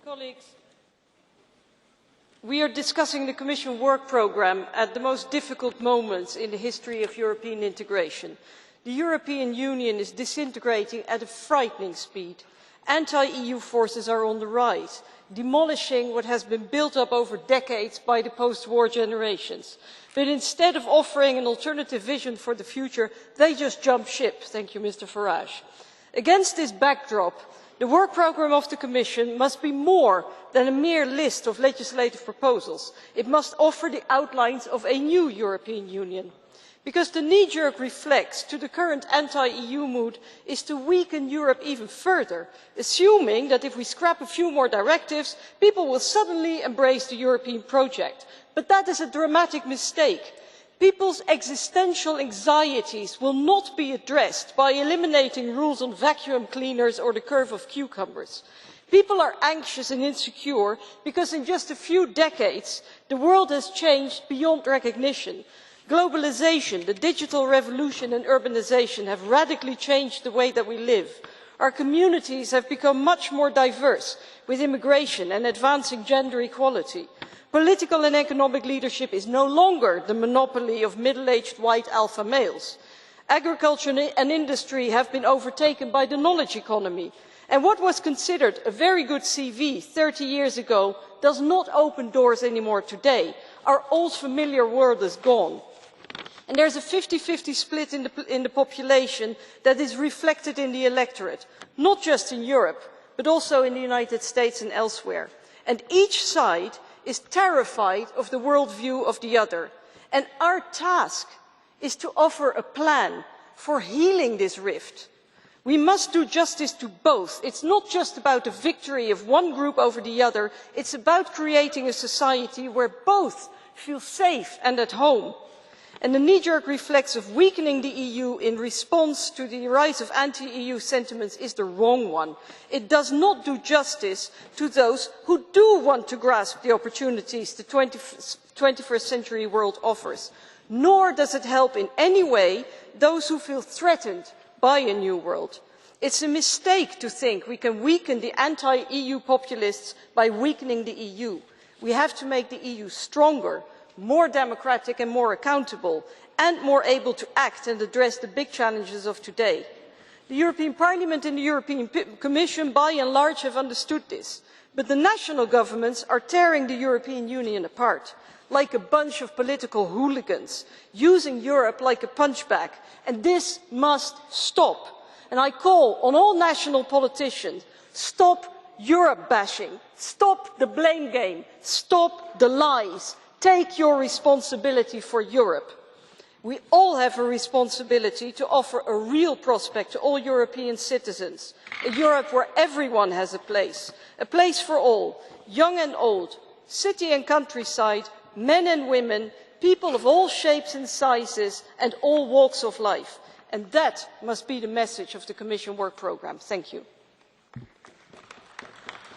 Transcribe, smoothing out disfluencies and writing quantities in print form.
Colleagues, we are discussing the Commission work programme at the most difficult moments in the history of European integration. The European Union is disintegrating at a frightening speed. Anti-EU forces are on the rise, demolishing what has been built up over decades by the post-war generations. But instead of offering an alternative vision for the future, they just jump ship. Thank you, Mr. Farage. Against this backdrop, the work programme of the Commission must be more than a mere list of legislative proposals. It must offer the outlines of a new European Union. Because the knee-jerk reflex to the current anti-EU mood is to weaken Europe even further, assuming that if we scrap a few more directives, people will suddenly embrace the European project. But that is a dramatic mistake. People's existential anxieties will not be addressed by eliminating rules on vacuum cleaners or the curve of cucumbers. People are anxious and insecure because in just a few decades the world has changed beyond recognition. Globalisation, the digital revolution and urbanisation have radically changed the way that we live. Our communities have become much more diverse, with immigration and advancing gender equality. Political and economic leadership is no longer the monopoly of middle-aged white alpha males. Agriculture and industry have been overtaken by the knowledge economy. And what was considered a very good CV 30 years ago does not open doors anymore today. Our old familiar world is gone. And there's a 50-50 split in the population that is reflected in the electorate, not just in Europe, but also in the United States and elsewhere. And each side is terrified of the worldview of the other. And our task is to offer a plan for healing this rift. We must do justice to both. It's not just about the victory of one group over the other, it's about creating a society where both feel safe and at home. And the knee-jerk reflex of weakening the EU in response to the rise of anti-EU sentiments is the wrong one. It does not do justice to those who do want to grasp the opportunities the 21st century world offers, nor does it help in any way those who feel threatened by a new world. It's a mistake to think we can weaken the anti-EU populists by weakening the EU. We have to make the EU stronger, more democratic and more accountable, and more able to act and address the big challenges of today. The European Parliament and the European Commission, by and large, have understood this, but the national governments are tearing the European Union apart, like a bunch of political hooligans, using Europe like a punchbag, and this must stop. And I call on all national politicians, stop Europe bashing, stop the blame game, stop the lies. Take your responsibility for Europe. We all have a responsibility to offer a real prospect to all European citizens, a Europe where everyone has a place for all, young and old, city and countryside, men and women, people of all shapes and sizes and all walks of life. And that must be the message of the Commission work programme. Thank you.